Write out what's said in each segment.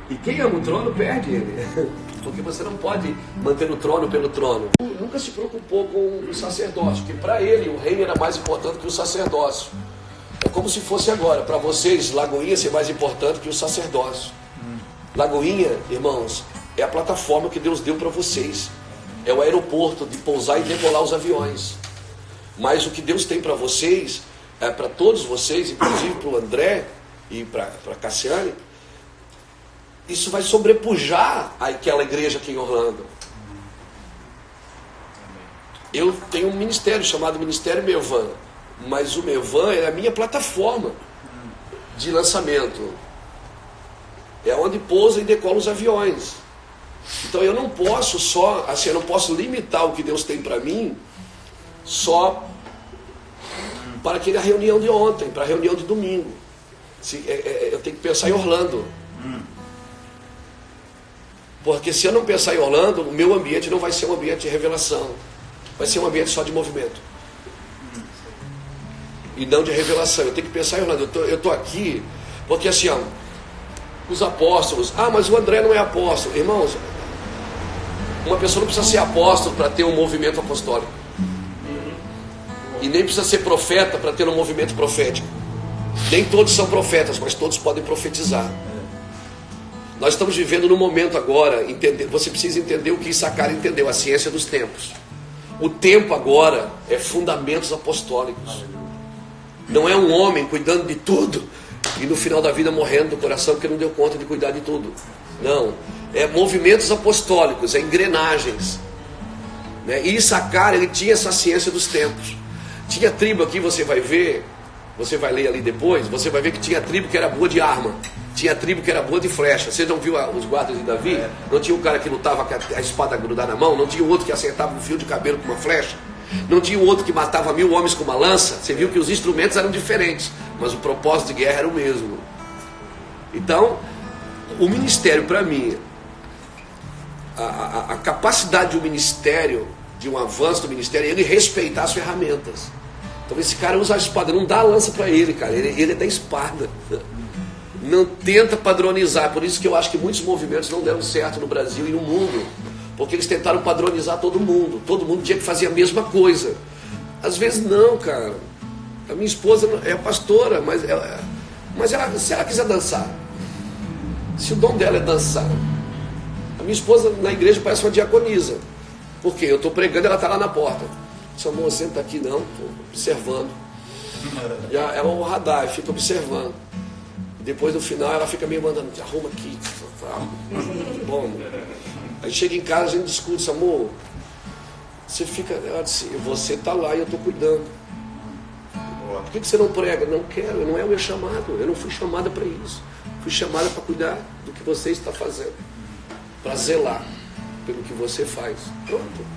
E quem ama o trono perde ele. Porque você não pode manter o trono pelo trono. Nunca se preocupou com o sacerdócio, porque para ele o reino era mais importante que o sacerdócio. É como se fosse agora, para vocês, Lagoinha ser mais importante que o sacerdócio. Lagoinha, irmãos, é a plataforma que Deus deu para vocês. É o aeroporto de pousar e decolar os aviões. Mas o que Deus tem para vocês, para todos vocês, inclusive para o André e para a Cassiane, isso vai sobrepujar aquela igreja aqui em Orlando. Eu tenho um ministério chamado Ministério Mevan, mas o Mevan é a minha plataforma de lançamento. É onde pousa e decola os aviões. Então eu não posso só, assim, eu não posso limitar o que Deus tem para mim só para aquela reunião de ontem, para a reunião de domingo. Eu tenho que pensar em Orlando. Porque se eu não pensar em Orlando, o meu ambiente não vai ser um ambiente de revelação. Vai ser um ambiente só de movimento. E não de revelação. Eu tenho que pensar em Orlando. Eu estou aqui, porque assim, ó, os apóstolos, mas o André não é apóstolo. Irmãos, uma pessoa não precisa ser apóstolo para ter um movimento apostólico. E nem precisa ser profeta para ter um movimento profético. Nem todos são profetas, mas todos podem profetizar. Nós estamos vivendo no momento agora, você precisa entender o que Issacar entendeu, a ciência dos tempos. O tempo agora é fundamentos apostólicos. Não é um homem cuidando de tudo e no final da vida morrendo do coração porque não deu conta de cuidar de tudo. Não, é movimentos apostólicos, é engrenagens, né? E Issacar, ele tinha essa ciência dos tempos. Tinha tribo aqui, você vai ver, você vai ler ali depois, você vai ver que tinha tribo que era boa de arma, tinha tribo que era boa de flecha. Você não viu os guardas de Davi? Não tinha um cara que lutava com a espada grudar na mão? Não tinha o outro que acertava um fio de cabelo com uma flecha? Não tinha o outro que matava 1000 homens com uma lança? Você viu que os instrumentos eram diferentes, mas o propósito de guerra era o mesmo. Então, o ministério, para mim, a capacidade de um ministério, de um avanço do ministério, é ele respeitar as ferramentas. Então esse cara usa a espada, não dá a lança para ele, cara, ele é da espada. Não tenta padronizar. Por isso que eu acho que muitos movimentos não deram certo no Brasil e no mundo, porque eles tentaram padronizar todo mundo tinha que fazer a mesma coisa. Às vezes não, cara. A minha esposa é pastora, mas se ela quiser dançar, se o dom dela é dançar, a minha esposa na igreja parece uma diaconisa. Por quê? Eu estou pregando, ela está lá na porta. Disse, amor, senta aqui, não, estou observando. Já ela é um radar, fica observando. Depois no final ela fica meio mandando, arruma aqui. Bom, aí chega em casa, a gente discute, amor, ela disse, você está lá e eu estou cuidando. Por que você não prega? Não quero, não é o meu chamado. Eu não fui chamada para isso. Fui chamada para cuidar do que você está fazendo, para zelar pelo que você faz. Pronto.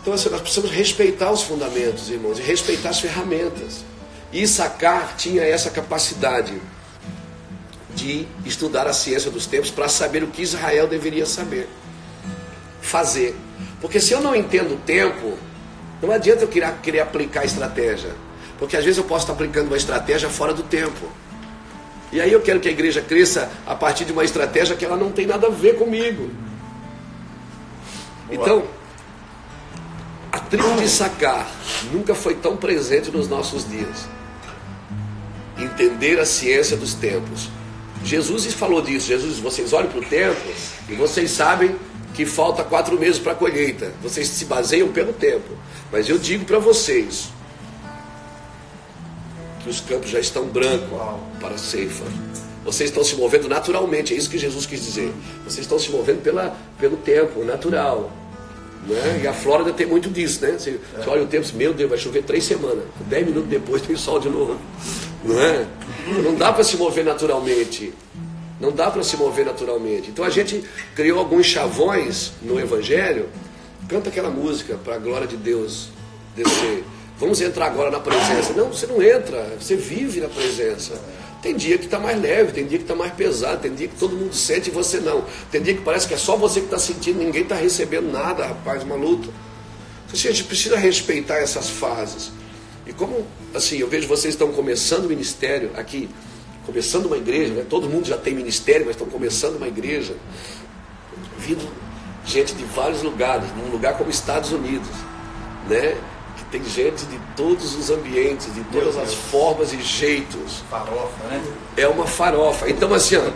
Então assim, nós precisamos respeitar os fundamentos, irmãos, e respeitar as ferramentas. E Issacar tinha essa capacidade de estudar a ciência dos tempos para saber o que Israel deveria fazer. Porque se eu não entendo o tempo, não adianta eu querer aplicar a estratégia. Porque às vezes eu posso estar aplicando uma estratégia fora do tempo. E aí eu quero que a igreja cresça a partir de uma estratégia que ela não tem nada a ver comigo. Então, a tribo de Issacar nunca foi tão presente nos nossos dias. Entender a ciência dos tempos. Jesus falou disso. Jesus, vocês olham para o tempo e vocês sabem que falta 4 meses para a colheita. Vocês se baseiam pelo tempo. Mas eu digo para vocês que os campos já estão brancos para a ceifa. Vocês estão se movendo naturalmente. É isso que Jesus quis dizer. Vocês estão se movendo pelo tempo natural, né? E a Flórida tem muito disso, né? Você olha o tempo, meu Deus, vai chover 3 semanas. 10 minutos depois tem sol de novo, não é? Não dá para se mover naturalmente. Não dá para se mover naturalmente. Então a gente criou alguns chavões no Evangelho. Canta aquela música para a glória de Deus descer. Vamos entrar agora na presença. Não, você não entra, você vive na presença. Tem dia que está mais leve, tem dia que está mais pesado, tem dia que todo mundo sente e você não. Tem dia que parece que é só você que está sentindo, ninguém está recebendo nada, rapaz, uma luta. Então, assim, a gente precisa respeitar essas fases. E como, assim, eu vejo vocês estão começando o ministério aqui, começando uma igreja, né? Todo mundo já tem ministério, mas estão começando uma igreja, vindo gente de vários lugares, num lugar como Estados Unidos, né? Que tem gente de todos os ambientes, de todas as formas e jeitos. Farofa, né? É uma farofa. Então, assim, ó,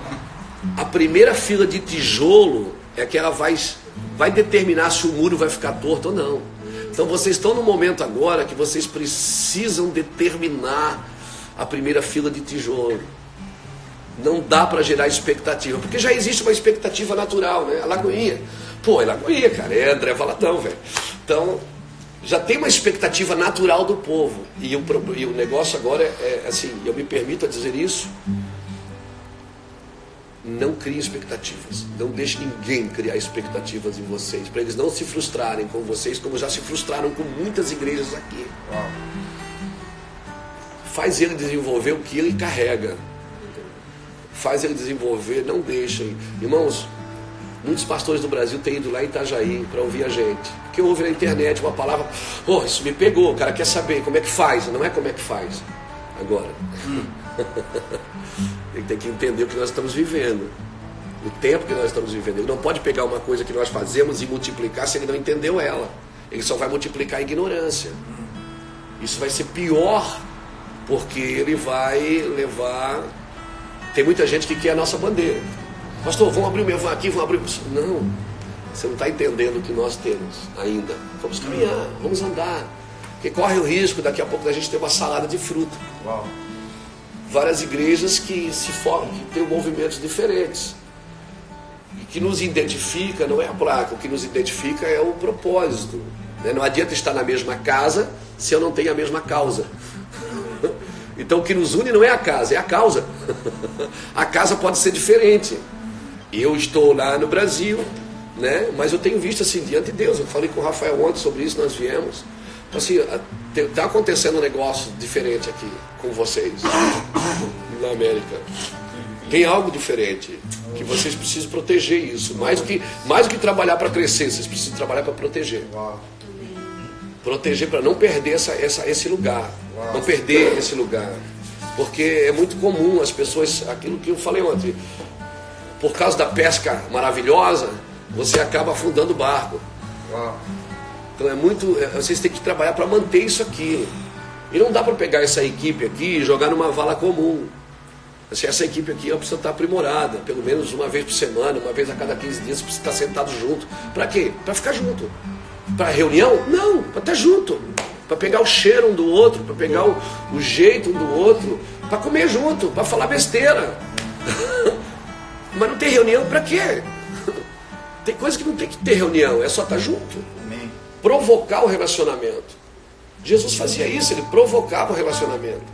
a primeira fila de tijolo é que ela vai determinar se o muro vai ficar torto ou não. Então, vocês estão no momento agora que vocês precisam determinar a primeira fila de tijolo. Não dá para gerar expectativa, porque já existe uma expectativa natural, né? A Lagoinha, pô, é Lagoinha, cara, é André Valadão, velho. Então, já tem uma expectativa natural do povo. E o negócio agora é assim, eu me permito a dizer isso, não crie expectativas. Não deixe ninguém criar expectativas em vocês, para eles não se frustrarem com vocês, como já se frustraram com muitas igrejas aqui. Faz ele desenvolver o que ele carrega. Faz ele desenvolver, não deixem. Irmãos, muitos pastores do Brasil têm ido lá em Itajaí para ouvir a gente. Porque ouve na internet uma palavra, oh, isso me pegou, o cara quer saber como é que faz. Não é como é que faz. Agora. Ele tem que entender o que nós estamos vivendo. O tempo que nós estamos vivendo. Ele não pode pegar uma coisa que nós fazemos e multiplicar se ele não entendeu ela. Ele só vai multiplicar a ignorância. Isso vai ser pior, porque ele vai levar... Tem muita gente que quer a nossa bandeira. Pastor, vamos abrir o meu, vamos aqui, vamos abrir... Não, você não está entendendo o que nós temos ainda. Vamos caminhar, vamos andar. Porque corre o risco daqui a pouco da gente ter uma salada de fruta. Uau. Várias igrejas que se formam, que têm movimentos diferentes. E que nos identifica, não é a placa, o que nos identifica é o propósito. Não adianta estar na mesma casa se eu não tenho a mesma causa. Então o que nos une não é a casa, é a causa. A casa pode ser diferente. Eu estou lá no Brasil, né? Mas eu tenho visto assim, diante de Deus. Eu falei com o Rafael ontem sobre isso, nós viemos. Assim, está acontecendo um negócio diferente aqui com vocês na América. Tem algo diferente que vocês precisam proteger isso. Mais do que trabalhar para crescer, vocês precisam trabalhar para proteger. Proteger para não perder esse lugar. Não perder esse lugar. Porque é muito comum as pessoas, aquilo que eu falei ontem, por causa da pesca maravilhosa, você acaba afundando o barco. Então vocês têm que trabalhar para manter isso aqui. E não dá para pegar essa equipe aqui e jogar numa vala comum. Assim, essa equipe aqui precisa estar aprimorada, pelo menos uma vez por semana, uma vez a cada 15 dias, precisa estar sentado junto. Para quê? Para ficar junto. Para reunião? Não, para estar junto. Para pegar o cheiro um do outro, para pegar o jeito um do outro, para comer junto, para falar besteira. Mas não tem reunião para quê? Tem coisa que não tem que ter reunião, é só estar junto. Amém. Provocar o relacionamento. Jesus fazia isso, ele provocava o relacionamento.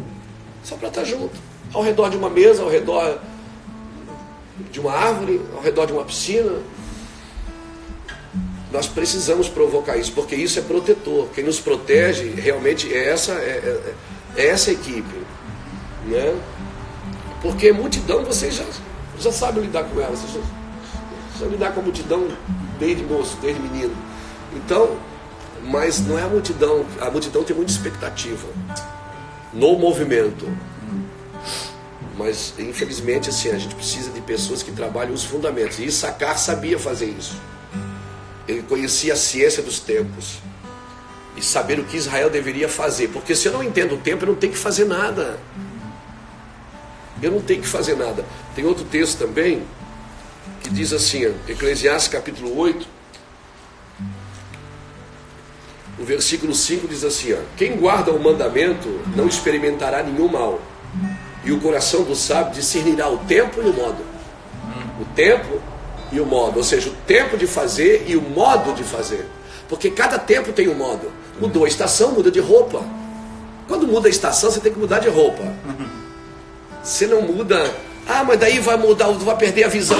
Só para estar junto. Ao redor de uma mesa, ao redor de uma árvore, ao redor de uma piscina. Nós precisamos provocar isso, porque isso é protetor. Quem nos protege realmente é essa equipe, né? Porque multidão, vocês já sabem lidar com ela. Vocês já lidar com a multidão desde moço, desde menino. Então, mas não é a multidão tem muita expectativa no movimento. Mas, infelizmente, assim, a gente precisa de pessoas que trabalhem os fundamentos. E Issacar sabia fazer isso. Ele conhecia a ciência dos tempos e saber o que Israel deveria fazer. Porque se eu não entendo o tempo, eu não tenho que fazer nada. Eu não tenho que fazer nada. Tem outro texto também que diz assim, Eclesiastes capítulo 8, o versículo 5 diz assim, quem guarda o mandamento não experimentará nenhum mal, e o coração do sábio discernirá o tempo e o modo. O tempo e o modo, ou seja, o tempo de fazer e o modo de fazer. Porque cada tempo tem um modo. Mudou a estação, muda de roupa. Quando muda a estação, você tem que mudar de roupa. Você não muda, mas daí vai mudar, vai perder a visão.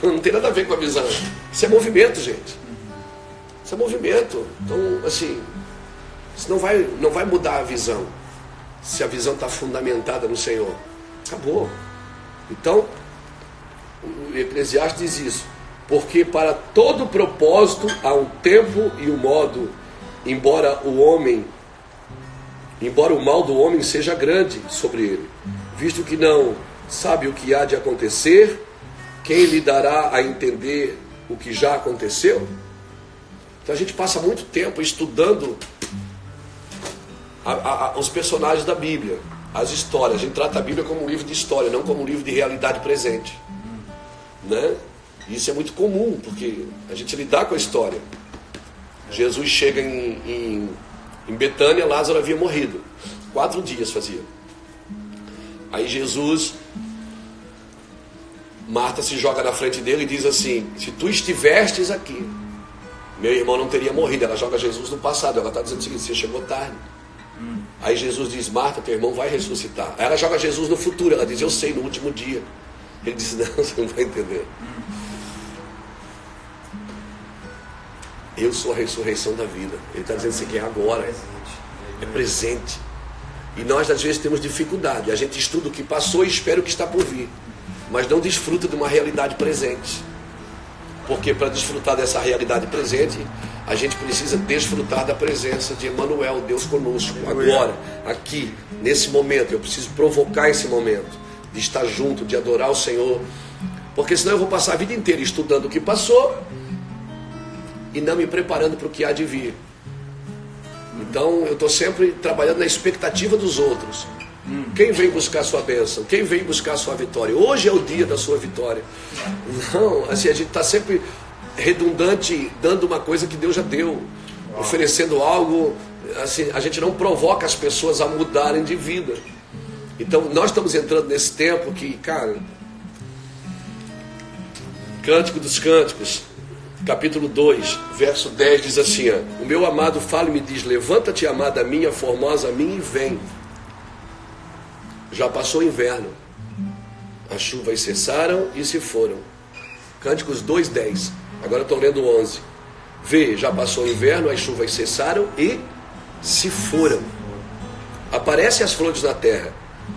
Não tem nada a ver com a visão. Isso é movimento, gente. Isso é movimento. Então, assim, isso não vai mudar a visão. Se a visão está fundamentada no Senhor. Acabou. Então, o Eclesiastes diz isso. Porque para todo propósito há um tempo e um modo, embora o mal do homem seja grande sobre ele, visto que não sabe o que há de acontecer? Quem lhe dará a entender o que já aconteceu? Então a gente passa muito tempo estudando os personagens da Bíblia, as histórias. A gente trata a Bíblia como um livro de história, não como um livro de realidade presente, né? Isso é muito comum, porque a gente lidar com a história. Jesus chega em Betânia, Lázaro havia morrido. 4 dias fazia. Aí Jesus, Marta se joga na frente dele e diz assim: se tu estivestes aqui, meu irmão não teria morrido. Ela joga Jesus no passado. Ela está dizendo o seguinte: você chegou tarde. Aí Jesus diz: Marta, teu irmão vai ressuscitar. Aí ela joga Jesus no futuro. Ela diz: eu sei, no último dia. Ele diz: não, você não vai entender. Eu sou a ressurreição da vida. Ele está dizendo assim, que é agora. É presente. E nós às vezes temos dificuldade. A gente estuda o que passou e espera o que está por vir, mas não desfruta de uma realidade presente. Porque para desfrutar dessa realidade presente, a gente precisa desfrutar da presença de Emmanuel, Deus conosco, agora, aqui, nesse momento. Eu preciso provocar esse momento, de estar junto, de adorar o Senhor. Porque senão eu vou passar a vida inteira estudando o que passou e não me preparando para o que há de vir. Então eu estou sempre trabalhando na expectativa dos outros. Quem vem buscar a sua bênção? Quem vem buscar a sua vitória? Hoje é o dia da sua vitória. Não, assim, a gente está sempre redundante, dando uma coisa que Deus já deu, oferecendo algo. Assim, a gente não provoca as pessoas a mudarem de vida. Então nós estamos entrando nesse tempo que, cara, Cântico dos Cânticos, capítulo 2, verso 10 diz assim: ó, o meu amado fala e me diz: levanta-te, amada minha, formosa minha, e vem. Já passou o inverno, as chuvas cessaram e se foram. Cânticos 2:10. Agora eu estou lendo 11. Vê, já passou o inverno, as chuvas cessaram e se foram. Aparecem as flores na terra.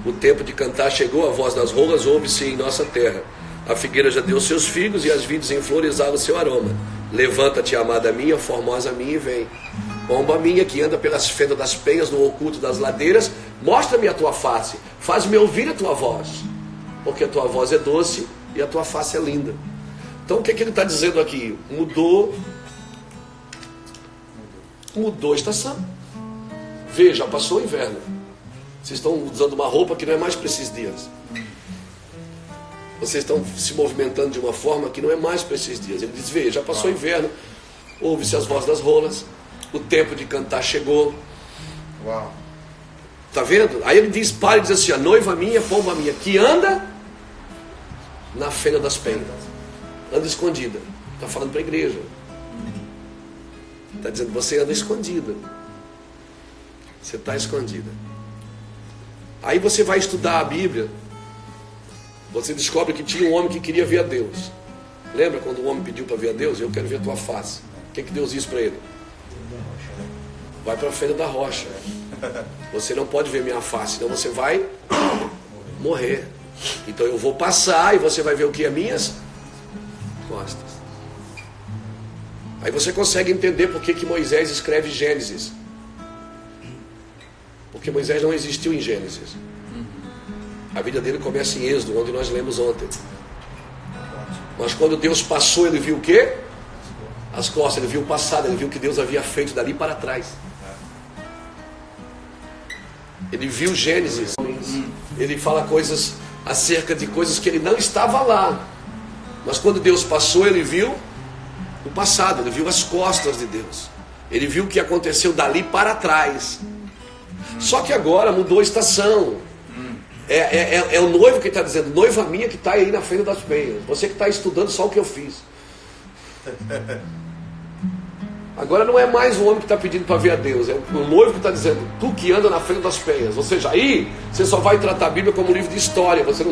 O tempo de cantar chegou, a voz das rolas ouve-se em nossa terra. A figueira já deu seus figos e as vides em flor exalam seu aroma. Levanta-te, amada minha, formosa minha, e vem. Pomba minha que anda pelas fendas das penhas, no oculto das ladeiras, mostra-me a tua face, faz-me ouvir a tua voz, porque a tua voz é doce e a tua face é linda. Então o que ele está dizendo aqui? Mudou a estação. Veja, passou o inverno. Vocês estão usando uma roupa que não é mais para esses dias. Vocês estão se movimentando de uma forma que não é mais para esses dias. Ele diz: veja, já passou o inverno, ouve-se as vozes das rolas, o tempo de cantar chegou. Uau. Tá vendo? Aí ele diz, para e diz assim: a noiva minha, pomba minha, que anda na fenda das penhas, anda escondida. Está falando para a igreja. Está dizendo: você anda escondida. Você está escondida. Aí você vai estudar a Bíblia. Você descobre que tinha um homem que queria ver a Deus. Lembra quando o homem pediu para ver a Deus? Eu quero ver a tua face. O que Deus disse para ele? Vai para a fenda da rocha. Você não pode ver minha face, senão você vai morrer. Então eu vou passar e você vai ver o que? As minhas costas. Aí você consegue entender por que Moisés escreve Gênesis. Porque Moisés não existiu em Gênesis. A vida dele começa em Êxodo, onde nós lemos ontem. Mas quando Deus passou, ele viu o quê? As costas, ele viu o passado, ele viu o que Deus havia feito dali para trás. Ele viu Gênesis. Ele fala coisas acerca de coisas que ele não estava lá. Mas quando Deus passou, ele viu o passado, ele viu as costas de Deus. Ele viu o que aconteceu dali para trás. Só que agora mudou a estação. É o noivo que está dizendo: noiva minha que está aí na fenda das penhas. Você que está estudando só o que eu fiz. Agora não é mais o homem que está pedindo para ver a Deus. É o noivo que está dizendo: tu que anda na fenda das penhas. Ou seja, aí você só vai tratar a Bíblia como um livro de história. Você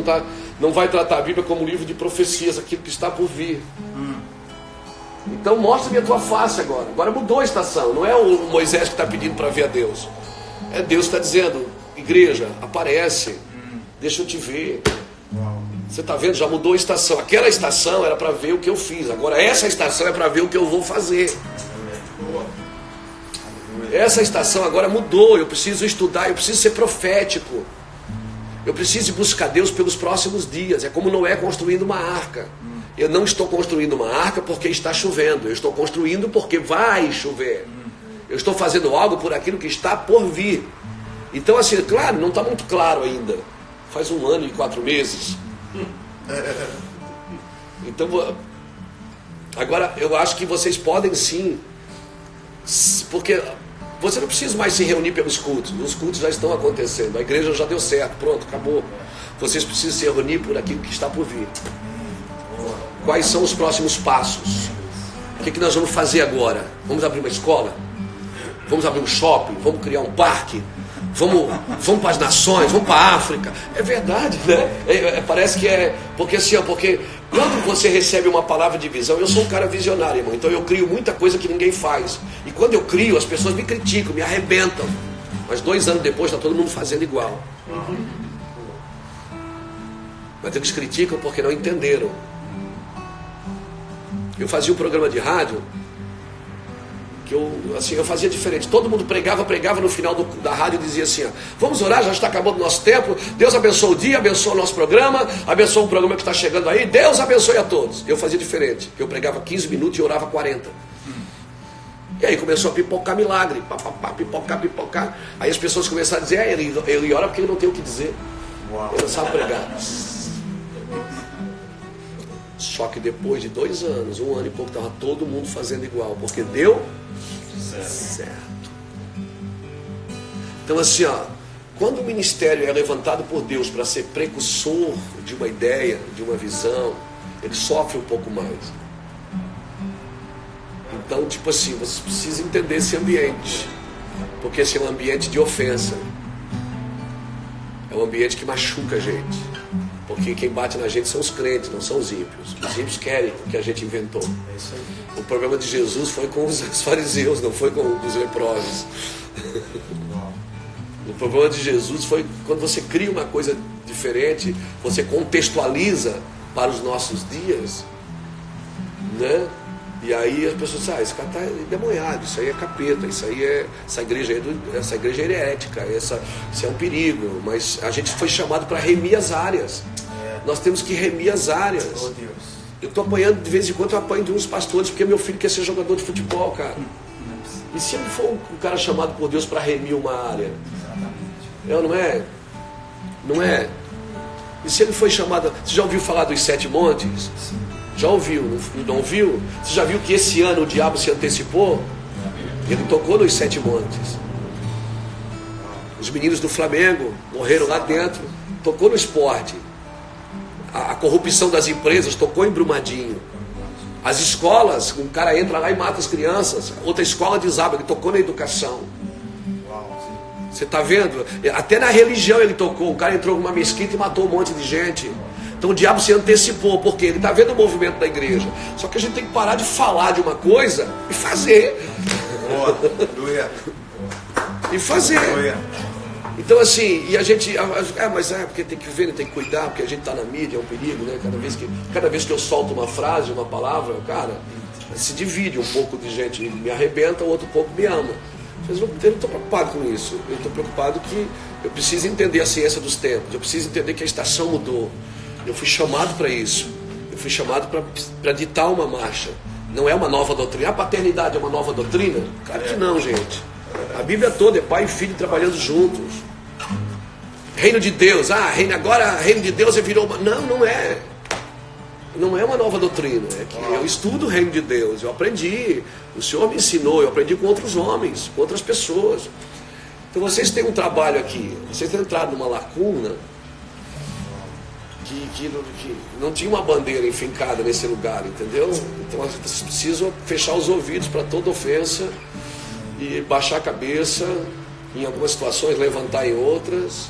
não vai tratar a Bíblia como um livro de profecias, aquilo que está por vir. Então mostra-me a tua face agora. Agora mudou a estação. Não é o Moisés que está pedindo para ver a Deus. É Deus que está dizendo: igreja, aparece. Deixa eu te ver. Você está vendo? Já mudou a estação. Aquela estação era para ver o que eu fiz. Agora essa estação é para ver o que eu vou fazer. Essa estação agora mudou. Eu preciso estudar. Eu preciso ser profético. Eu preciso buscar Deus pelos próximos dias. É como Noé construindo uma arca. Eu não estou construindo uma arca porque está chovendo. Eu estou construindo porque vai chover. Eu estou fazendo algo por aquilo que está por vir. Então, assim, claro, não está muito claro ainda. Faz 1 ano e 4 meses. Então, agora, eu acho que vocês podem sim, porque você não precisa mais se reunir pelos cultos. Os cultos já estão acontecendo. A igreja já deu certo, pronto, acabou. Vocês precisam se reunir por aquilo que está por vir. Quais são os próximos passos? O que nós vamos fazer agora? Vamos abrir uma escola? Vamos abrir um shopping? Vamos criar um parque? Vamos para as nações? Vamos para a África? É verdade, né? Parece que é... Porque assim, porque quando você recebe uma palavra de visão, eu sou um cara visionário, irmão. Então eu crio muita coisa que ninguém faz. E quando eu crio, as pessoas me criticam, me arrebentam. Mas 2 anos depois está todo mundo fazendo igual. Mas eles criticam porque não entenderam. Eu fazia um programa de rádio que eu fazia diferente. Todo mundo pregava no final da rádio e dizia assim, vamos orar, já está acabando o nosso tempo, Deus abençoe o dia, abençoe o nosso programa, abençoe o programa que está chegando aí, Deus abençoe a todos. Eu fazia diferente, eu pregava 15 minutos e orava 40. E aí começou a pipocar milagre, pipocar. Aí as pessoas começaram a dizer, ele ora porque ele não tem o que dizer. Ele não sabe pregar. Só que depois de 2 anos, 1 ano e pouco, estava todo mundo fazendo igual, porque deu certo. Então assim, quando o ministério é levantado por Deus para ser precursor de uma ideia, de uma visão, ele sofre um pouco mais. Então, tipo assim, vocês precisam entender esse ambiente, porque esse é um ambiente de ofensa, é um ambiente que machuca a gente. Porque quem bate na gente são os crentes, não são os ímpios. Os ímpios querem o que a gente inventou. O problema de Jesus foi com os fariseus, não foi com os leprosos. O problema de Jesus foi quando você cria uma coisa diferente, você contextualiza para os nossos dias, né? E aí as pessoas dizem, esse cara está endemoniado, isso aí é capeta, essa igreja é herética, isso é um perigo. Mas a gente foi chamado para remir as áreas. Nós temos que remir as áreas. Eu estou apanhando, de vez em quando eu apanho de uns pastores, porque meu filho quer ser jogador de futebol, cara. E se ele for um cara chamado por Deus para remir uma área? Não é? Não é? E se ele foi chamado... Você já ouviu falar dos 7 montes? Já ouviu? Não ouviu? Você já viu que esse ano o diabo se antecipou? Ele tocou nos 7 montes. Os meninos do Flamengo morreram lá dentro. Tocou no esporte. A corrupção das empresas tocou em Brumadinho. As escolas, um cara entra lá e mata as crianças. Outra escola desaba, ele tocou na educação. Você está vendo? Até na religião ele tocou. O cara entrou numa mesquita e matou um monte de gente. Então o diabo se antecipou, porque ele está vendo o movimento da igreja. Só que a gente tem que parar de falar de uma coisa e fazer. E fazer. Então assim, e a gente, mas porque tem que ver, tem que cuidar, porque a gente está na mídia, é um perigo, né? Cada vez que eu solto uma frase, uma palavra, cara, se divide um pouco de gente, me arrebenta, o outro pouco me ama. Eu não estou preocupado com isso. Eu estou preocupado que eu preciso entender a ciência dos tempos, eu preciso entender que a estação mudou. Eu fui chamado para isso. Eu fui chamado para ditar uma marcha. Não é uma nova doutrina. A paternidade é uma nova doutrina? Claro que não, gente. A Bíblia toda é pai e filho trabalhando juntos. Reino de Deus. Agora reino de Deus virou uma... Não, não é. Não é uma nova doutrina. É que eu estudo o reino de Deus. Eu aprendi. O Senhor me ensinou. Eu aprendi com outros homens, com outras pessoas. Então vocês têm um trabalho aqui. Vocês têm entrado numa lacuna que não tinha uma bandeira enfincada nesse lugar, entendeu? Então vocês precisam fechar os ouvidos para toda ofensa e baixar a cabeça em algumas situações, levantar em outras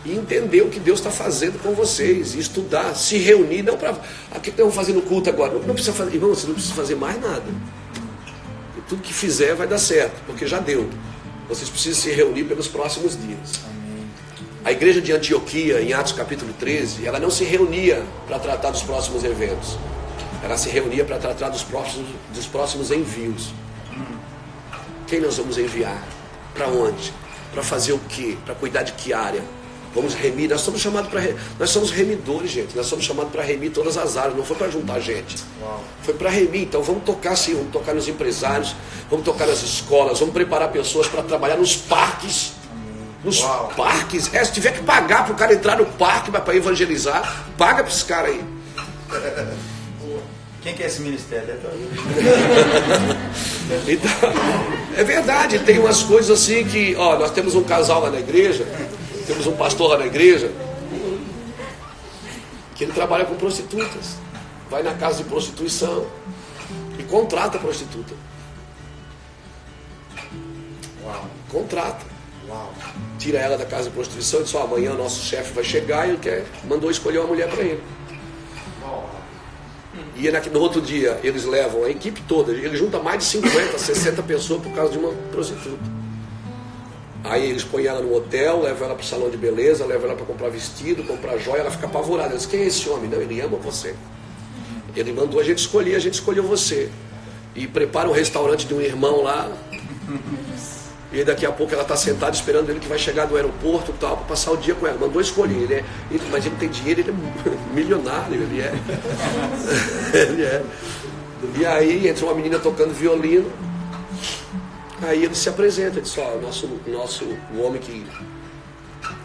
e entender o que Deus está fazendo com vocês, e estudar, se reunir, não para... O que estão fazendo no culto agora? Não precisa fazer, irmão, você não precisa fazer mais nada. E tudo que fizer vai dar certo, porque já deu. Vocês precisam se reunir pelos próximos dias. A igreja de Antioquia, em Atos capítulo 13, ela não se reunia para tratar dos próximos eventos. Ela se reunia para tratar dos próximos envios. Quem nós vamos enviar? Para onde? Para fazer o quê? Para cuidar de que área? Vamos remir, nós somos chamados para... Nós somos remidores, gente. Nós somos chamados para remir todas as áreas. Não foi para juntar gente. Foi para remir. Então vamos tocar sim, vamos tocar nos empresários, vamos tocar nas escolas, vamos preparar pessoas para trabalhar nos parques. Nos parques. Se tiver que pagar para o cara entrar no parque para evangelizar, paga para esse cara aí. Quem que é esse ministério? Então, é verdade, tem umas coisas assim que, ó, nós temos um casal lá na igreja, temos um pastor lá na igreja, que ele trabalha com prostitutas, vai na casa de prostituição e contrata a prostituta. Contrata. Tira ela da casa de prostituição e diz, ó, amanhã o nosso chefe vai chegar e ele mandou escolher uma mulher para ele. E no outro dia eles levam a equipe toda, ele junta mais de 50, 60 pessoas por causa de uma prostituta. Aí eles põem ela no hotel, levam ela para o salão de beleza, levam ela para comprar vestido, comprar joia, ela fica apavorada. Ela diz, quem é esse homem? Não, ele ama você. Ele mandou a gente escolher, a gente escolheu você. E prepara um restaurante de um irmão lá. E daqui a pouco ela está sentada esperando ele que vai chegar do aeroporto e tal, para passar o dia com ela. Mandou escolher. Mas ele tem dinheiro, ele é milionário, ele é. Ele é. E aí entra uma menina tocando violino. Aí ele se apresenta, diz, ó,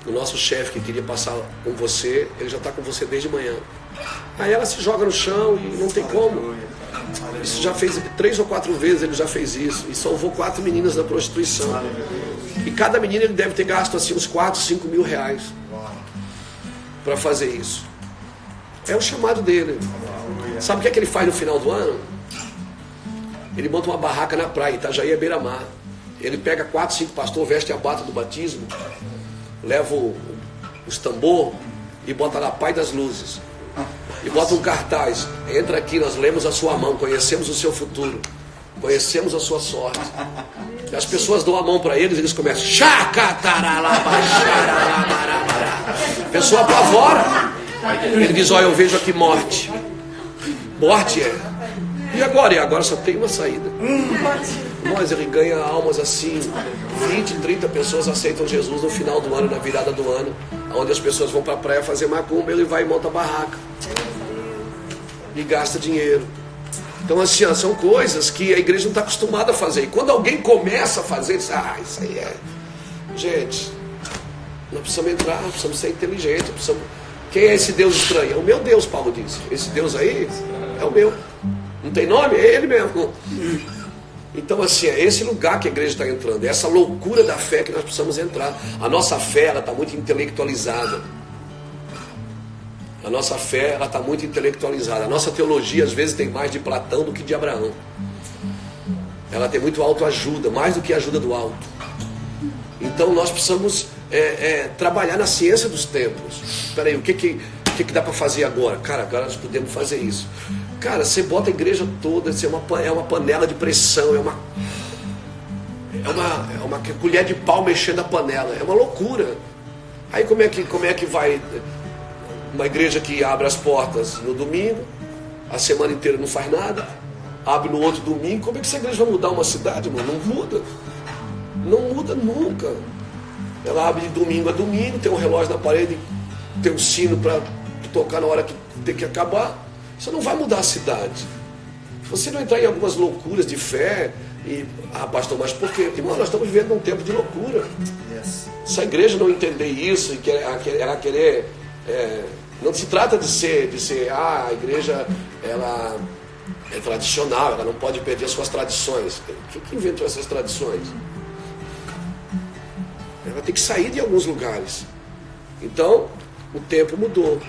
o nosso chefe que queria passar com você, ele já está com você desde manhã. Aí ela se joga no chão e não tem como. Isso já fez 3 ou 4 vezes, ele já fez isso. E salvou 4 meninas da prostituição. E cada menina ele deve ter gasto assim uns 4, 5 mil reais para fazer isso. É o chamado dele. Sabe o que é que ele faz no final do ano? Ele monta uma barraca na praia, Itajaí é beira-mar. Ele pega 4, 5 pastores, veste a bata do batismo, leva os tambor e bota lá Pai das Luzes. E bota um cartaz, entra aqui, nós lemos a sua mão, conhecemos o seu futuro, conhecemos a sua sorte. E as pessoas dão a mão para eles e eles começam, a pessoa apavora. Ele diz, olha, eu vejo aqui morte. Morte é. E agora? E agora só tem uma saída. Mas ele ganha almas assim, 20, 30 pessoas aceitam Jesus no final do ano, na virada do ano, onde as pessoas vão para a praia fazer macumba, ele vai e monta a barraca e gasta dinheiro. Então assim, são coisas que a igreja não está acostumada a fazer. E quando alguém começa a fazer, diz, isso aí é... Gente, nós precisamos entrar, precisamos ser inteligentes, precisamos... Quem é esse Deus estranho? É o meu Deus, Paulo disse. Esse Deus aí é o meu. Não tem nome? É ele mesmo. Então assim, é esse lugar que a igreja está entrando, é essa loucura da fé que nós precisamos entrar. A nossa fé, ela está muito intelectualizada. A nossa fé, ela está muito intelectualizada. A nossa teologia, às vezes, tem mais de Platão do que de Abraão. Ela tem muito autoajuda, mais do que a ajuda do alto. Então nós precisamos trabalhar na ciência dos tempos. Espera aí, o que dá para fazer agora? Cara, agora nós podemos fazer isso. Cara, você bota a igreja toda, é uma panela de pressão, é uma colher de pau mexendo a panela, é uma loucura. Aí como é que vai uma igreja que abre as portas no domingo, a semana inteira não faz nada, abre no outro domingo, como é que essa igreja vai mudar uma cidade, irmão? Não muda. Não muda nunca. Ela abre de domingo a domingo, tem um relógio na parede, tem um sino para tocar na hora que tem que acabar. Isso não vai mudar a cidade. Você não entrar em algumas loucuras de fé e, pastor, mas por quê? Irmão, nós estamos vivendo um tempo de loucura. Se a igreja não entender isso e ela querer... não se trata de ser a igreja ela é tradicional, ela não pode perder as suas tradições. Quem que inventou essas tradições? Ela tem que sair de alguns lugares. Então, o tempo mudou.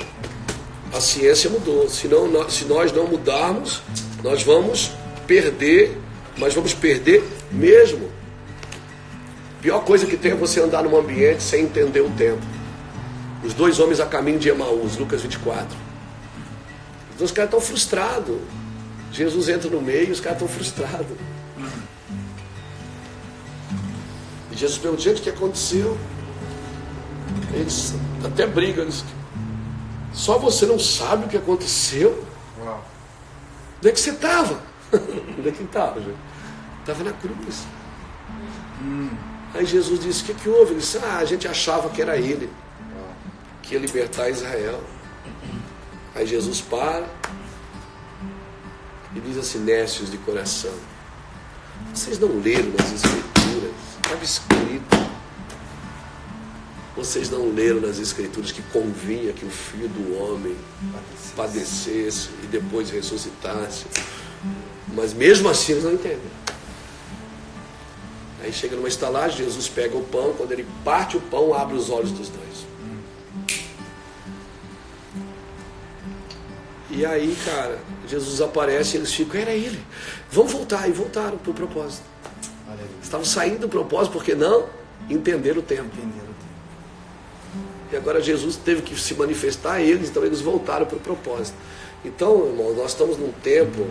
A ciência mudou. Se nós não mudarmos, nós vamos perder, mas vamos perder mesmo. A pior coisa que tem é você andar num ambiente sem entender o tempo. Os 2 homens a caminho de Emaús, Lucas 24. Então os caras estão frustrados. Jesus entra no meio e os caras estão frustrados. E Jesus pergunta, gente, o que aconteceu? Eles até brigam. Eles, só você não sabe o que aconteceu? Uau. Onde é que você estava? Onde é que estava, gente? Estava na cruz. Aí Jesus disse, o que houve? Ele disse, a gente achava que era ele. que ia libertar Israel. Aí Jesus para e diz assim: nécios de coração, vocês não leram nas Escrituras? Estava escrito. Vocês não leram nas Escrituras que convinha que o Filho do Homem padecesse e depois ressuscitasse? Mas mesmo assim eles não entendem. Aí chega numa estalagem, Jesus pega o pão, quando ele parte o pão, abre os olhos dos dois. E aí, cara, Jesus aparece e eles ficam: era ele, vamos voltar. E voltaram para o propósito. Estavam saindo do propósito porque não entenderam o tempo. E agora Jesus teve que se manifestar a eles, então eles voltaram para o propósito. Então, irmão, nós estamos num tempo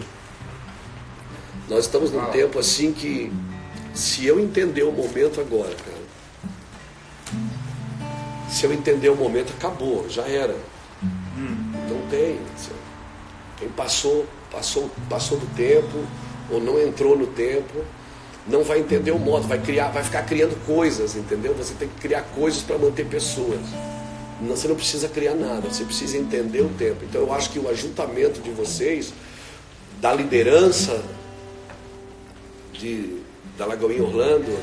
assim que, se eu entender o momento agora, cara, se eu entender o momento, acabou, já era. Não tem. Quem passou do tempo, ou não entrou no tempo, não vai entender o modo, vai ficar criando coisas, entendeu? Você tem que criar coisas para manter pessoas. Você não precisa criar nada, você precisa entender o tempo. Então eu acho que o ajuntamento de vocês, da liderança da Lagoinha Orlando,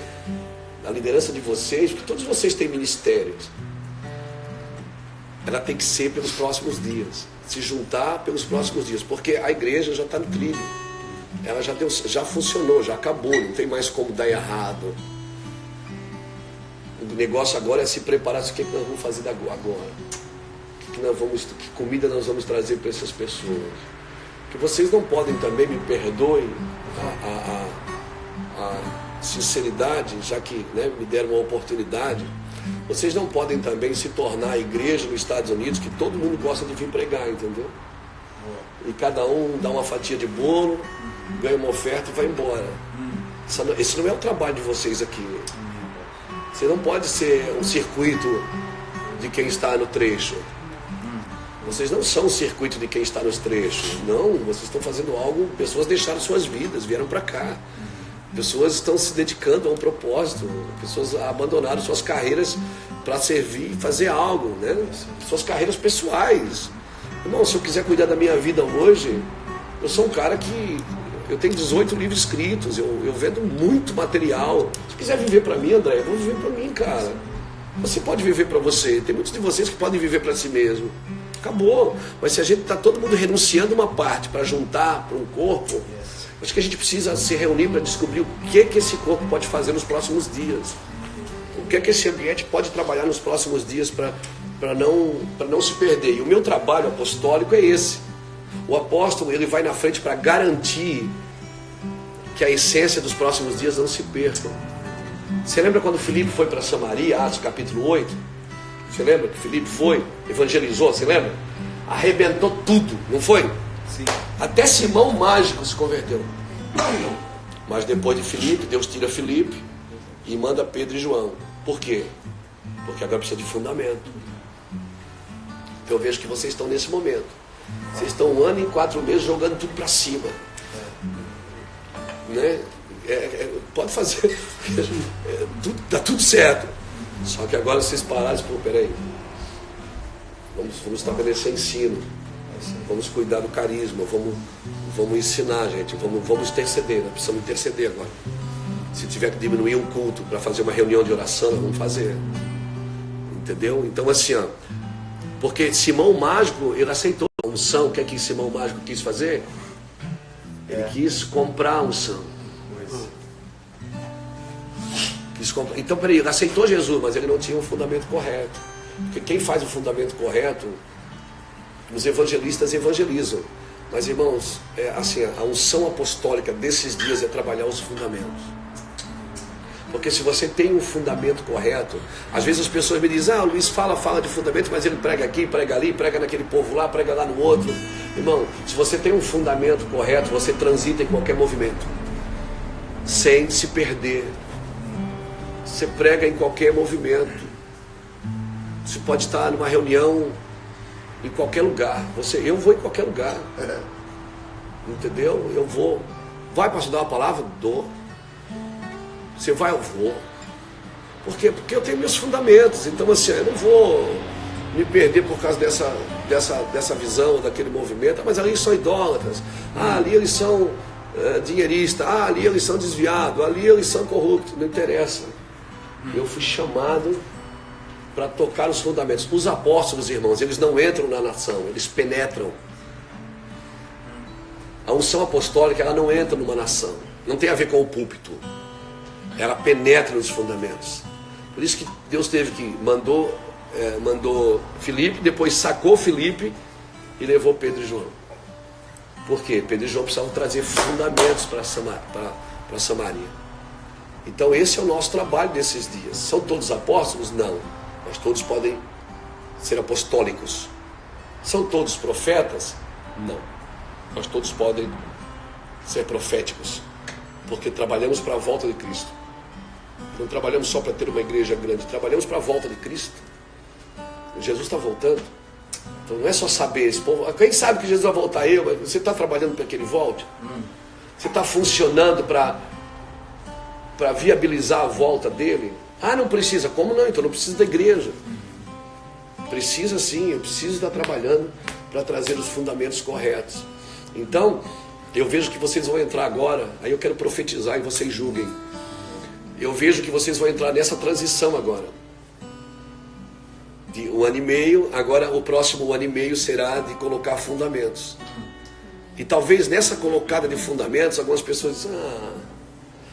da liderança de vocês, porque todos vocês têm ministérios, ela tem que ser pelos próximos dias, se juntar pelos próximos dias, porque a igreja já está no trilho. Ela já funcionou, já acabou, não tem mais como dar errado. O negócio agora é se preparar. O que nós vamos fazer agora? Que comida nós vamos trazer para essas pessoas? Que vocês não podem também, me perdoem a sinceridade, já que, né, me deram uma oportunidade. Vocês não podem também se tornar a igreja nos Estados Unidos, que todo mundo gosta de vir pregar, entendeu? E cada um dá uma fatia de bolo, ganha uma oferta e vai embora. Esse não é o trabalho de vocês aqui. Você não pode ser um circuito de quem está no trecho. Vocês não são o circuito de quem está nos trechos. Não, vocês estão fazendo algo. Pessoas deixaram suas vidas, vieram para cá. Pessoas estão se dedicando a um propósito. Pessoas abandonaram suas carreiras para servir e fazer algo, né? Suas carreiras pessoais. Irmão, se eu quiser cuidar da minha vida hoje, eu sou um cara que... Eu tenho 18 livros escritos, eu vendo muito material. Se quiser viver para mim, André, eu vou viver para mim, cara. Você pode viver para você. Tem muitos de vocês que podem viver para si mesmo. Acabou. Mas se a gente está todo mundo renunciando uma parte para juntar para um corpo, acho que a gente precisa se reunir para descobrir o que esse corpo pode fazer nos próximos dias. O que esse ambiente pode trabalhar nos próximos dias para não se perder. E o meu trabalho apostólico é esse. O apóstolo, ele vai na frente para garantir que a essência dos próximos dias não se perca. Você lembra quando Filipe foi para Samaria, Atos capítulo 8? Você lembra que Filipe foi, evangelizou, você lembra? Arrebentou tudo, não foi? Sim. Até Simão mágico se converteu. Mas depois de Filipe, Deus tira Filipe e manda Pedro e João. Por quê? Porque agora precisa de fundamento. Então eu vejo que vocês estão nesse momento. Vocês estão 1 ano e 4 meses jogando tudo para cima, né? Pode fazer, dá tudo certo. Só que agora vocês pararam e pô, peraí, vamos estabelecer ensino, vamos cuidar do carisma, vamos ensinar, gente, vamos interceder. Nós precisamos interceder agora. Se tiver que diminuir um culto para fazer uma reunião de oração, nós vamos fazer, entendeu? Então assim, ó, porque Simão Mágico, ele aceitou a unção. O que é que Simão Mágico quis fazer? Ele quis comprar a unção. Então, peraí, ele aceitou Jesus, mas ele não tinha um fundamento correto. Porque quem faz o fundamento correto, os evangelistas evangelizam. Mas, irmãos, assim, a unção apostólica desses dias é trabalhar os fundamentos. Porque se você tem um fundamento correto, às vezes as pessoas me dizem: o Luiz fala de fundamento, mas ele prega aqui, prega ali, prega naquele povo lá, prega lá no outro. Irmão, se você tem um fundamento correto, você transita em qualquer movimento, sem se perder. Você prega em qualquer movimento. Você pode estar numa reunião em qualquer lugar. Eu vou em qualquer lugar. Entendeu? Eu vou. Vai para estudar uma palavra? Dou. Você vai, eu vou. Por quê? Porque eu tenho meus fundamentos. Então assim, eu não vou me perder por causa dessa visão, daquele movimento. Mas ali eles são idólatras, ali eles são dinheiristas, ali eles são desviados, ali eles são corruptos. Não interessa. Eu fui chamado para tocar os fundamentos. Os apóstolos, irmãos, eles não entram na nação, eles penetram. A unção apostólica, ela não entra numa nação, não tem a ver com o púlpito, ela penetra nos fundamentos. Por isso que Deus mandou Filipe, depois sacou Filipe e levou Pedro e João. Por quê? Pedro e João precisavam trazer fundamentos para Samaria. Então esse é o nosso trabalho desses dias. São todos apóstolos? Não, mas todos podem ser apostólicos. São todos profetas? Não, mas todos podem ser proféticos, porque trabalhamos para a volta de Cristo. Não trabalhamos só para ter uma igreja grande, trabalhamos para a volta de Cristo. Jesus está voltando. Então não é só saber, esse povo, quem sabe que Jesus vai voltar? Você está trabalhando para que ele volte? Você está funcionando para viabilizar a volta dele? Não precisa. Como não? Então não precisa da igreja. Precisa sim, eu preciso estar trabalhando para trazer os fundamentos corretos. Então, eu vejo que vocês vão entrar agora, aí eu quero profetizar e vocês julguem. Eu vejo que vocês vão entrar nessa transição agora. De 1 ano e meio, agora o próximo 1 ano e meio será de colocar fundamentos. E talvez nessa colocada de fundamentos, algumas pessoas dizem,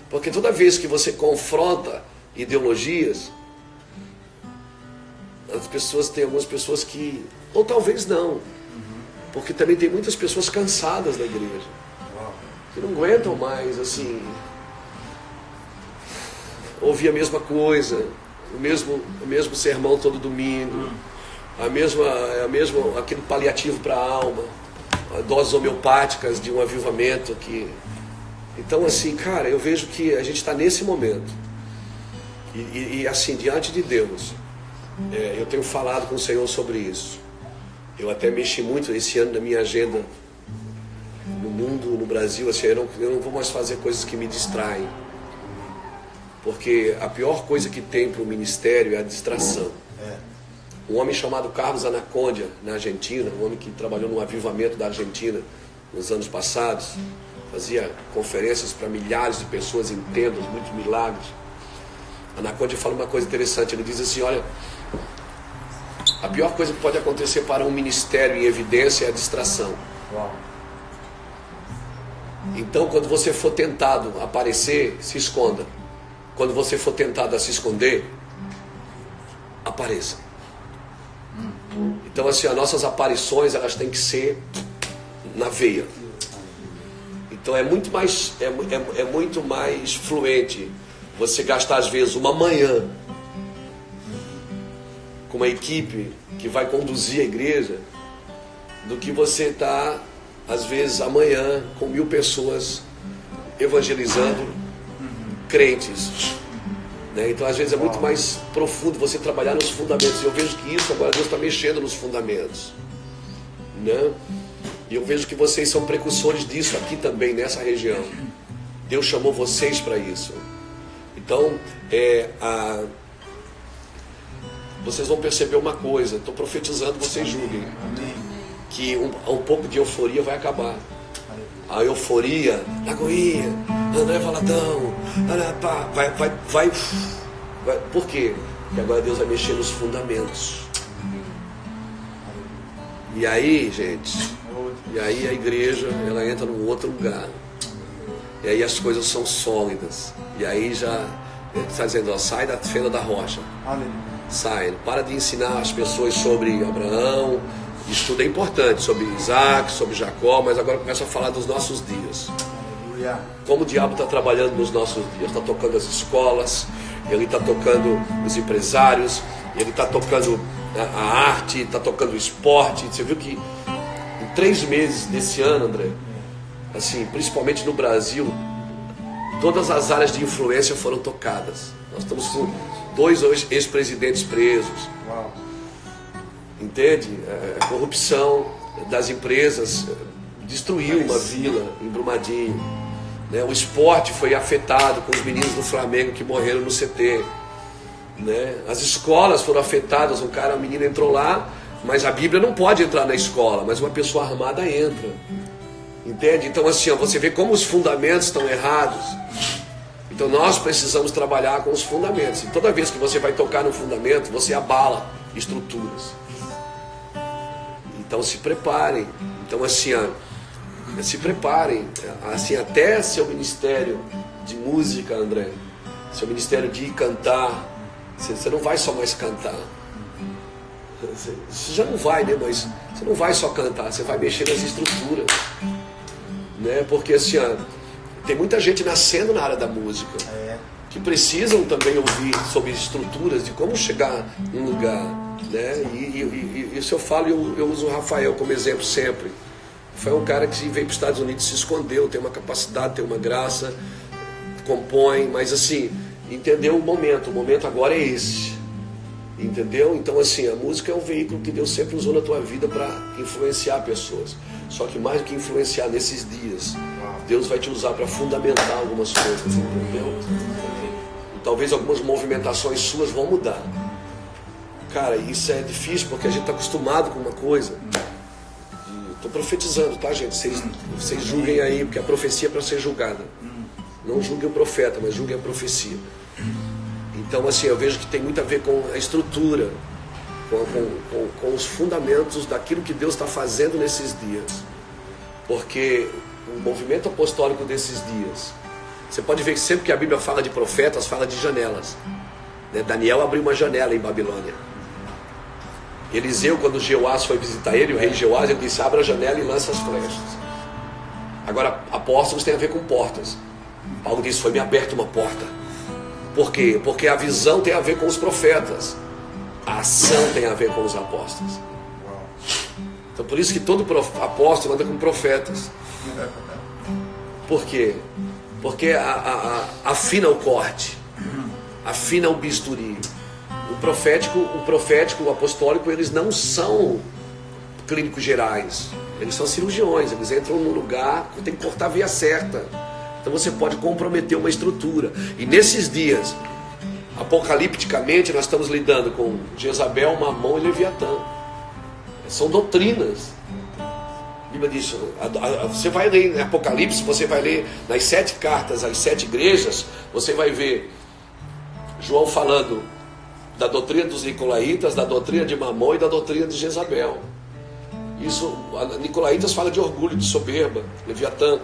porque toda vez que você confronta ideologias, as pessoas, tem algumas pessoas que, ou talvez não, porque também tem muitas pessoas cansadas da igreja, que não aguentam mais, assim, ouvir a mesma coisa, o mesmo sermão todo domingo, aquele paliativo para a alma, doses homeopáticas de um avivamento que... Então assim, cara, eu vejo que a gente está nesse momento e assim, diante de Deus, eu tenho falado com o Senhor sobre isso. Eu até mexi muito esse ano na minha agenda no mundo, no Brasil, assim, eu não vou mais fazer coisas que me distraem, porque a pior coisa que tem para o ministério é a distração. Um homem chamado Carlos Anacondia, na Argentina, um homem que trabalhou no avivamento da Argentina nos anos passados, fazia conferências para milhares de pessoas em tendas, muitos milagres. Anacondia fala uma coisa interessante, ele diz assim, olha, a pior coisa que pode acontecer para um ministério em evidência é a distração. Então quando você for tentado a aparecer, se esconda. Quando você for tentado a se esconder, apareça. Então assim, as nossas aparições, elas têm que ser na veia. Então é muito mais fluente você gastar às vezes uma manhã com uma equipe que vai conduzir a igreja, do que você estar às vezes amanhã com 1000 pessoas evangelizando crentes, né? Então às vezes é muito mais profundo você trabalhar nos fundamentos. E eu vejo que isso agora Deus está mexendo nos fundamentos, né? E eu vejo que vocês são precursores disso aqui também, nessa região. Deus chamou vocês para isso. Então, vocês vão perceber uma coisa, estou profetizando, vocês julguem, que um pouco de euforia vai acabar. A euforia, Lagoinha, André Valadão, vai. Por quê? Porque agora Deus vai mexer nos fundamentos. E aí, gente, a igreja, ela entra num outro lugar. E aí as coisas são sólidas. E aí já está dizendo, sai da fenda da rocha. Sai, para de ensinar as pessoas sobre Abraão. Estudo é importante, sobre Isaac, sobre Jacó, mas agora começa a falar dos nossos dias. Como o diabo está trabalhando nos nossos dias. Está tocando as escolas, ele está tocando os empresários, ele está tocando a arte, está tocando o esporte. Você viu que em 3 meses desse ano, André, assim, principalmente no Brasil, todas as áreas de influência foram tocadas. Nós estamos com 2 ex-presidentes presos. Entende? A corrupção das empresas destruiu uma vila em Brumadinho, né? O esporte foi afetado com os meninos do Flamengo que morreram no CT, né? As escolas foram afetadas. Um menino entrou lá, Mas a Bíblia não pode entrar na escola, mas uma pessoa armada entra. Entende? Então assim, ó, você vê como os fundamentos estão errados. Então nós precisamos trabalhar com os fundamentos. E toda vez que você vai tocar no fundamento, você abala estruturas. Então se preparem. Então assim, ó, se preparem. Assim, até seu ministério de música, André, seu ministério de cantar, você não vai só mais cantar. Você já não vai, né? Mas você não vai só cantar, você vai mexer nas estruturas, né? Porque assim, ó, tem muita gente nascendo na área da música que precisam também ouvir sobre estruturas de como chegar num lugar, né? E isso eu falo, eu uso o Rafael como exemplo sempre. Foi um cara que veio para os Estados Unidos, se escondeu, tem uma capacidade, tem uma graça, compõe, mas assim, entendeu o momento agora é esse. Entendeu? Então assim, a música é um veículo que Deus sempre usou na tua vida para influenciar pessoas. Só que mais do que influenciar nesses dias, Deus vai te usar para fundamentar algumas coisas, entendeu? E talvez algumas movimentações suas vão mudar. Cara, isso é difícil porque a gente está acostumado com uma coisa. Estou profetizando, tá, gente? Vocês julguem aí, porque a profecia é para ser julgada. Não julguem o profeta, mas julguem a profecia. Então assim, eu vejo que tem muito a ver com a estrutura, com os fundamentos daquilo que Deus está fazendo nesses dias. Porque o movimento apostólico desses dias, você pode ver que sempre que a Bíblia fala de profetas, fala de janelas, né? Daniel abriu uma janela em Babilônia. Eliseu, quando Jeoás foi visitar ele, o rei Jeoás, ele disse: abra a janela e lança as flechas. Agora, apóstolos tem a ver com portas. Paulo disse: foi-me aberta uma porta. Por quê? Porque a visão tem a ver com os profetas, a ação tem a ver com os apóstolos. Então por isso que todo apóstolo anda com profetas. Por quê? Porque afina o corte, afina o bisturi. O profético, o apostólico, eles não são clínicos gerais, eles são cirurgiões, eles entram num lugar que tem que cortar a veia certa. Então você pode comprometer uma estrutura. E nesses dias, apocalipticamente, nós estamos lidando com Jezabel, Mamon e Leviatã. São doutrinas. A Bíblia diz, você vai ler em Apocalipse, você vai ler nas 7 cartas, as 7 igrejas, você vai ver João falando da doutrina dos Nicolaitas, da doutrina de Mamon e da doutrina de Jezabel. Isso, a Nicolaitas fala de orgulho, de soberba, Leviatã.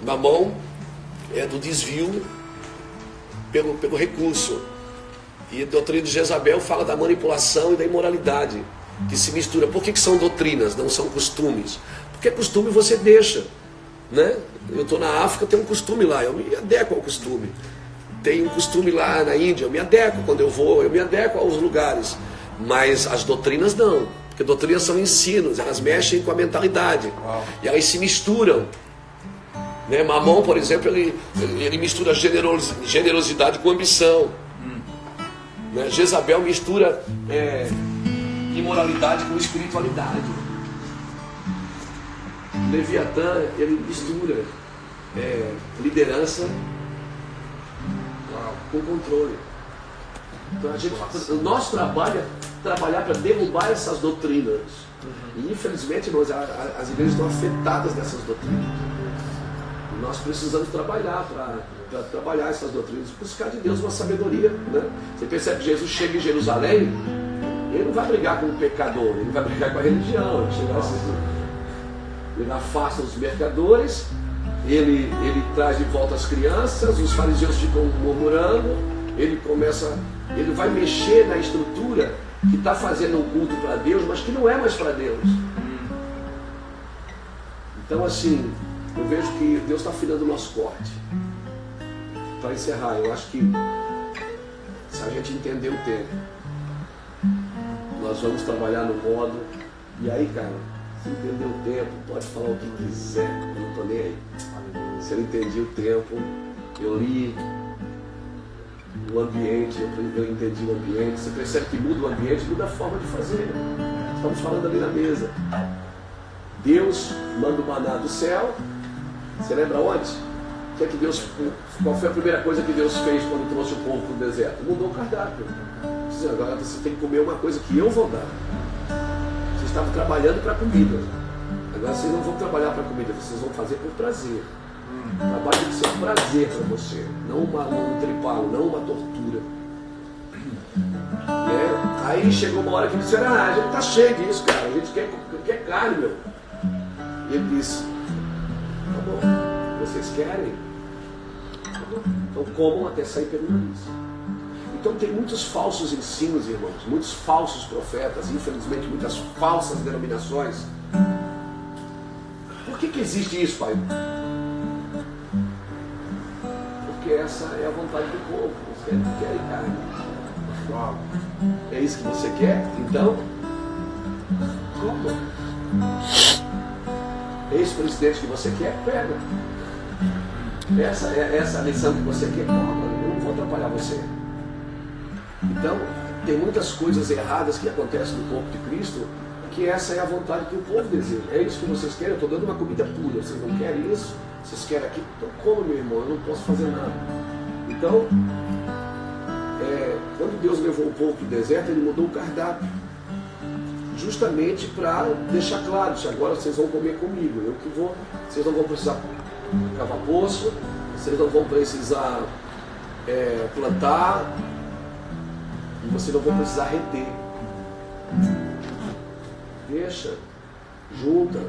Mamon é do desvio pelo recurso. E a doutrina de Jezabel fala da manipulação e da imoralidade, que se mistura. Por que são doutrinas, não são costumes? Porque costume você deixa, né? Eu estou na África, tem um costume lá, eu me adequo ao costume. Tem um costume lá na Índia, eu me adequo quando eu vou, eu me adequo aos lugares. Mas as doutrinas não, porque doutrinas são ensinos, elas mexem com a mentalidade. E elas se misturam. Né? Mamon, por exemplo, ele mistura generosidade com ambição. Né? Jezabel mistura imoralidade com espiritualidade. Leviatã, ele mistura liderança com controle. Então o nosso trabalho é trabalhar para derrubar essas doutrinas. E infelizmente as igrejas estão afetadas dessas doutrinas. Nós precisamos trabalhar para trabalhar essas doutrinas, buscar de Deus uma sabedoria, né? Você percebe que Jesus chega em Jerusalém, ele não vai brigar com o pecador, ele vai brigar com a religião. Ele afasta os mercadores, ele traz de volta as crianças, os fariseus ficam murmurando, ele vai mexer na estrutura que está fazendo um culto para Deus, mas que não é mais para Deus. Então assim, eu vejo que Deus está afinando o nosso corte. Para encerrar, eu acho que se a gente entender o tempo, nós vamos trabalhar no modo. E aí, cara, se entender o tempo, pode falar o que quiser, eu não estou nem aí. Se eu entendi o tempo, eu li o ambiente, eu entendi o ambiente. Você percebe que muda o ambiente, muda a forma de fazer. Estamos falando ali na mesa. Deus manda o maná do céu. Você lembra onde? Qual foi a primeira coisa que Deus fez quando trouxe o povo para o deserto? Mudou o cardápio. Agora você tem que comer uma coisa que eu vou dar. estavam trabalhando para a comida. Agora vocês não vão trabalhar para a comida, vocês vão fazer por prazer. O trabalho tem que ser um prazer para você, não um tripalo, não uma tortura. Aí chegou uma hora que eles disseram, a gente tá cheio disso, cara, a gente quer carne, meu. E ele disse, tá bom, vocês querem? Tá bom. Então comam até sair pelo nariz. Então tem muitos falsos ensinos, irmãos, muitos falsos profetas, infelizmente muitas falsas denominações. Por que existe isso, pai? Porque essa é a vontade do povo, eles querem carne. É isso que você quer? Então, coma. É esse presidente que você quer? Pega. Essa é a lição que você quer? Coma. Eu não vou atrapalhar você. Então, tem muitas coisas erradas que acontecem no corpo de Cristo, que essa é a vontade que o povo deseja. É isso que vocês querem? Eu estou dando uma comida pura. Vocês não querem isso? Vocês querem aqui? Então coma, meu irmão. Eu não posso fazer nada. Então, quando Deus levou o povo para o deserto, Ele mudou o cardápio. Justamente para deixar claro, que agora vocês vão comer comigo. Eu que vou. Vocês não vão precisar cavar poço. Vocês não vão precisar plantar. E vocês não vão precisar reter. Deixa, junta.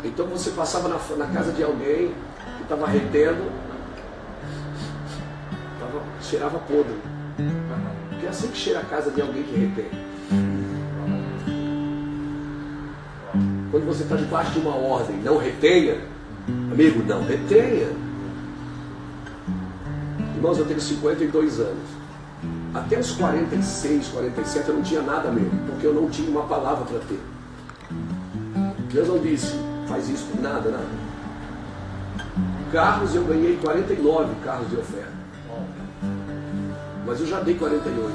Então você passava na casa de alguém que estava retendo, cheirava podre. Porque é assim que cheira a casa de alguém que retém. Quando você está debaixo de uma ordem, não retenha, amigo, não retenha. Irmãos, eu tenho 52 anos. Até os 46, 47 eu não tinha nada mesmo, porque eu não tinha uma palavra para ter. Deus não disse, faz isso por nada, nada. Carros eu ganhei 49 carros de oferta. Mas eu já dei 48.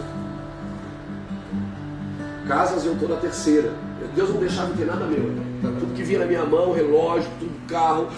Casas eu estou na terceira. Deus não deixava de ter nada meu. Tudo que vinha na minha mão, relógio, tudo, carro.